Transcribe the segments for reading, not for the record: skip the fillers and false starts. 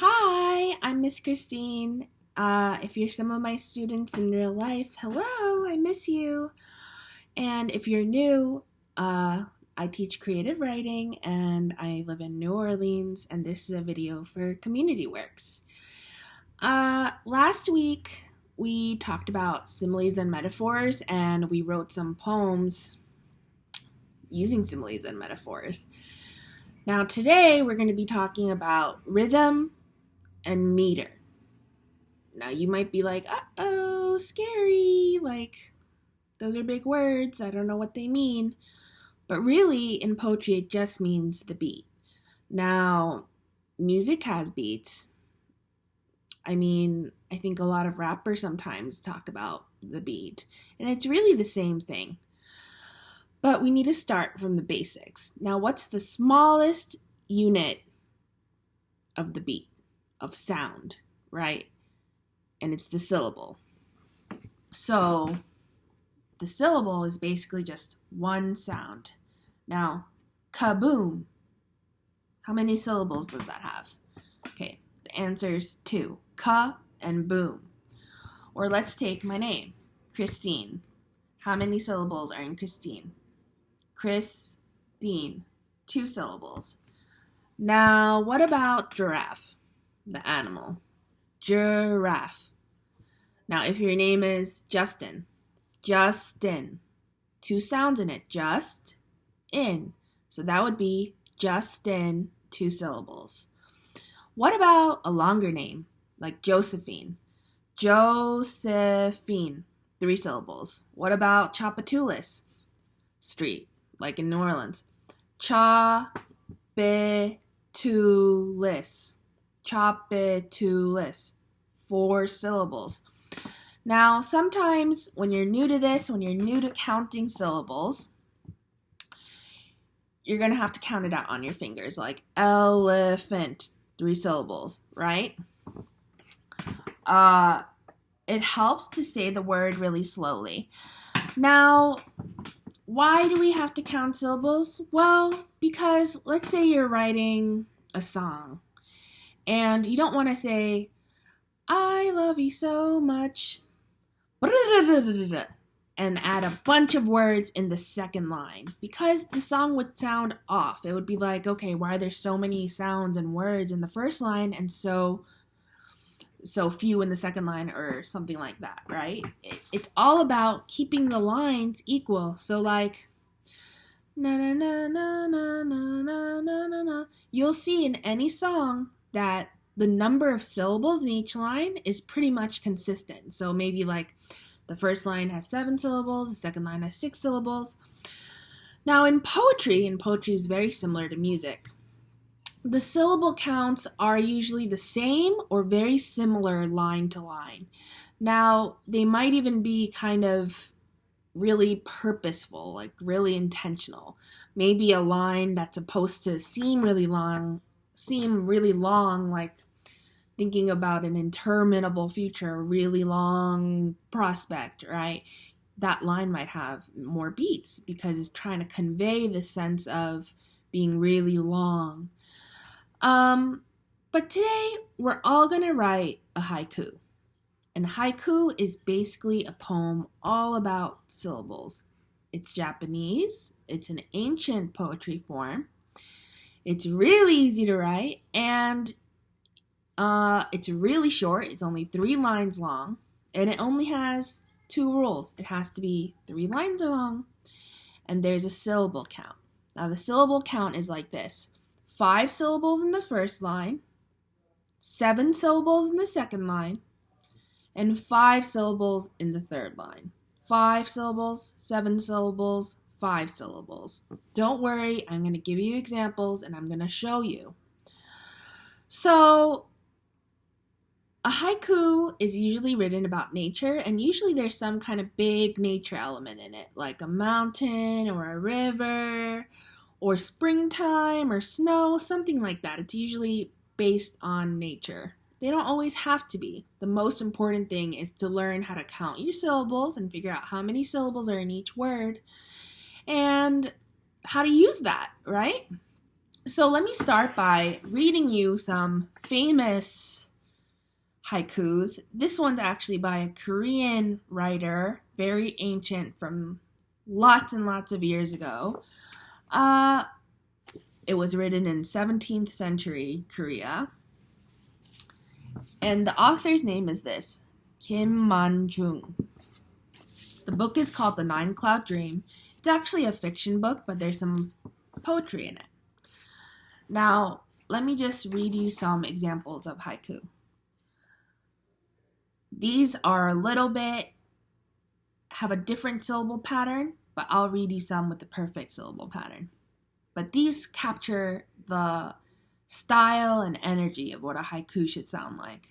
Hi, I'm Miss Christine. If you're some of my students in real life, hello, I miss you. And if you're new, I teach creative writing and I live in New Orleans, and this is a video for Community Works. Last week, we talked about similes and metaphors, and we wrote some poems using similes and metaphors. Now, today, we're going to be talking about rhythm and meter. Now you might be like, uh-oh, scary, like those are big words, I don't know what they mean. But really, in poetry, it just means the beat. Now, music has beats. I think a lot of rappers sometimes talk about the beat, and it's really the same thing. But we need to start from the basics. Now, what's the smallest unit of the beat, of sound, right? And it's the syllable. So the syllable is basically just one sound. Now, kaboom. How many syllables does that have? Okay, the answer is 2. Ka and boom. Or let's take my name, Christine. How many syllables are in Christine? Christine. 2 syllables. Now, what about giraffe, the animal? Giraffe. Now, if your name is Justin, 2 sounds in it, just, in. So that would be Justin, 2 syllables. What about a longer name, like Josephine? Josephine, 3 syllables. What about Tchoupitoulas Street, like in New Orleans? Tchoupitoulas. Tchoupitoulas, 4 syllables. Now, sometimes when you're new to this, when you're new to counting syllables, you're going to have to count it out on your fingers, like elephant, 3 syllables, right? It helps to say the word really slowly. Now, why do we have to count syllables? Well, because let's say you're writing a song, and you don't want to say, I love you so much, and add a bunch of words in the second line, because the song would sound off. It would be like, okay, why are there so many sounds and words in the first line and so few in the second line, or something like that, right? It's all about keeping the lines equal. So like, na na na na na na na na na na. You'll see in any song that the number of syllables in each line is pretty much consistent. So maybe like the first line has 7 syllables, the second line has 6 syllables. Now in poetry is very similar to music, the syllable counts are usually the same or very similar line to line. Now, they might even be kind of really purposeful, like really intentional. Maybe a line that's supposed to seem really long, like thinking about an interminable future, a really long prospect, right? That line might have more beats because it's trying to convey the sense of being really long. But today we're all going to write a haiku. And haiku is basically a poem all about syllables. It's Japanese. It's an ancient poetry form. It's really easy to write, and it's really short. It's only 3 lines long, and it only has 2 rules. It has to be 3 lines long, and there's a syllable count. Now, the syllable count is like this: 5 syllables in the first line, 7 syllables in the second line, and 5 syllables in the third line. 5 syllables, 7 syllables, 5 syllables. Don't worry, I'm going to give you examples and I'm going to show you. So, a haiku is usually written about nature, and usually there's some kind of big nature element in it, like a mountain or a river, or springtime or snow, something like that. It's usually based on nature. They don't always have to be. The most important thing is to learn how to count your syllables and figure out how many syllables are in each word and how to use that, right? So let me start by reading you some famous haikus. This one's actually by a Korean writer, very ancient, from lots and lots of years ago. It was written in 17th century Korea. And the author's name is this, Kim Man-jung. The book is called The Nine Cloud Dream. It's actually a fiction book, but there's some poetry in it. Now, let me just read you some examples of haiku. These are a little bit, have a different syllable pattern, but I'll read you some with the perfect syllable pattern. But these capture the style and energy of what a haiku should sound like.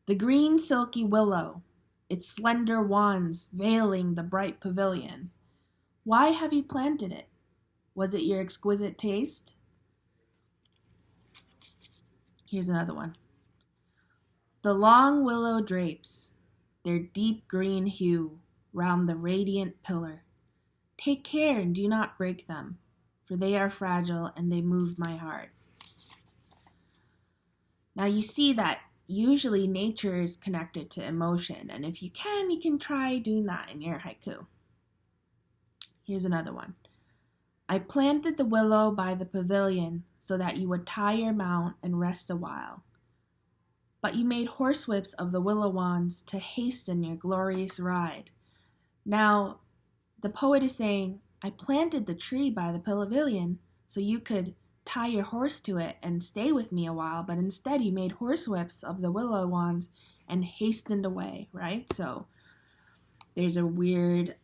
The green silky willow, its slender wands veiling the bright pavilion. Why have you planted it? Was it your exquisite taste? Here's another one. The long willow drapes, their deep green hue, round the radiant pillar. Take care and do not break them, for they are fragile and they move my heart. Now you see that usually nature is connected to emotion, and if you can try doing that in your haiku. Here's another one. I planted the willow by the pavilion so that you would tie your mount and rest a while. But you made horsewhips of the willow wands to hasten your glorious ride. Now, the poet is saying, I planted the tree by the pavilion so you could tie your horse to it and stay with me a while, but instead you made horsewhips of the willow wands and hastened away, right? So there's a weird,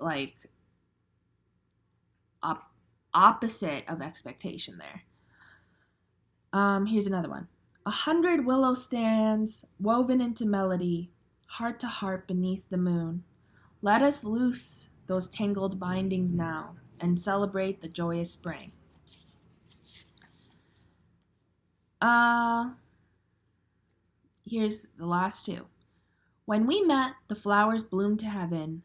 opposite of expectation there. Here's another one. 100 willow stands woven into melody, heart to heart beneath the moon. Let us loose those tangled bindings now and celebrate the joyous spring. Here's the last two. When we met, the flowers bloomed to heaven.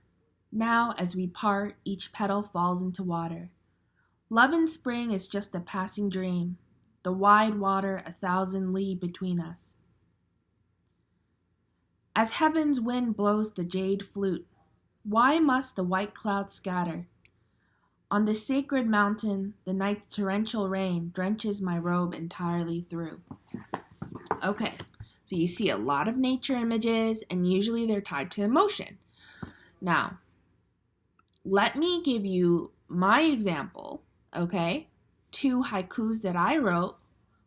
Now, as we part, each petal falls into water. Love in spring is just a passing dream, the wide water 1,000 li between us. As heaven's wind blows the jade flute, why must the white clouds scatter? On this sacred mountain, the night's torrential rain drenches my robe entirely through. Okay, so you see a lot of nature images, and usually they're tied to emotion. Now, let me give you my example, okay? 2 haikus that I wrote,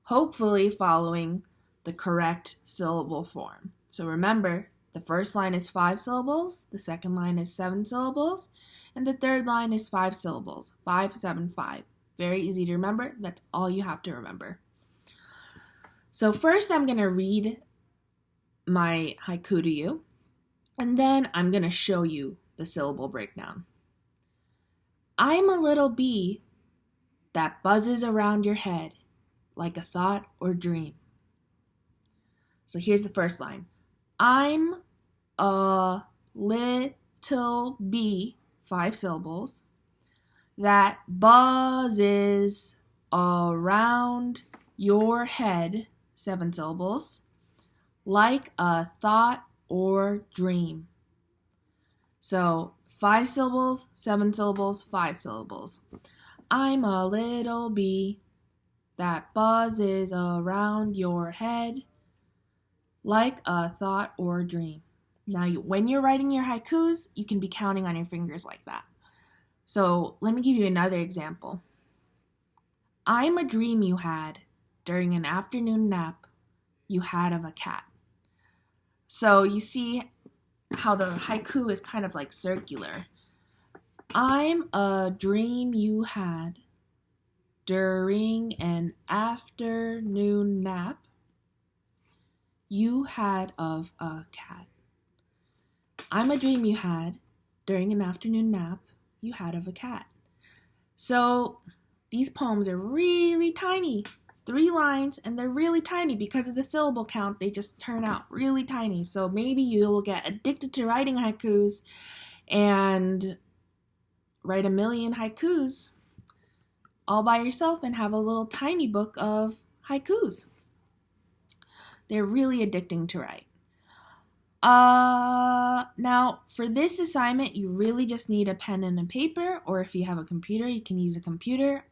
hopefully following the correct syllable form. So remember, the first line is 5 syllables, the second line is 7 syllables, and the third line is 5 syllables. 5, 7, 5. Very easy to remember. That's all you have to remember. So first I'm going to read my haiku to you, and then I'm going to show you the syllable breakdown. I'm a little bee that buzzes around your head like a thought or dream. So here's the first line. I'm a little bee, 5 syllables, that buzzes around your head, 7 syllables, like a thought or dream. So 5 syllables, 7 syllables, 5 syllables. I'm a little bee that buzzes around your head like a thought or dream. Now, when you're writing your haikus, you can be counting on your fingers like that. So let me give you another example. I'm a dream you had during an afternoon nap you had of a cat. So you see how the haiku is kind of like circular. I'm a dream you had during an afternoon nap you had of a cat. I'm a dream you had during an afternoon nap you had of a cat. So these poems are really tiny. 3 lines, and they're really tiny because of the syllable count. They just turn out really tiny. So maybe you'll get addicted to writing haikus and write 1,000,000 haikus all by yourself and have a little tiny book of haikus. They're really addicting to write. Now for this assignment, you really just need a pen and a paper, or if you have a computer, you can use a computer.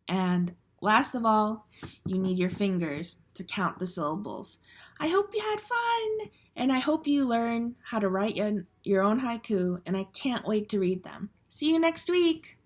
And last of all, you need your fingers to count the syllables. I hope you had fun, and I hope you learn how to write your own haiku, and I can't wait to read them. See you next week!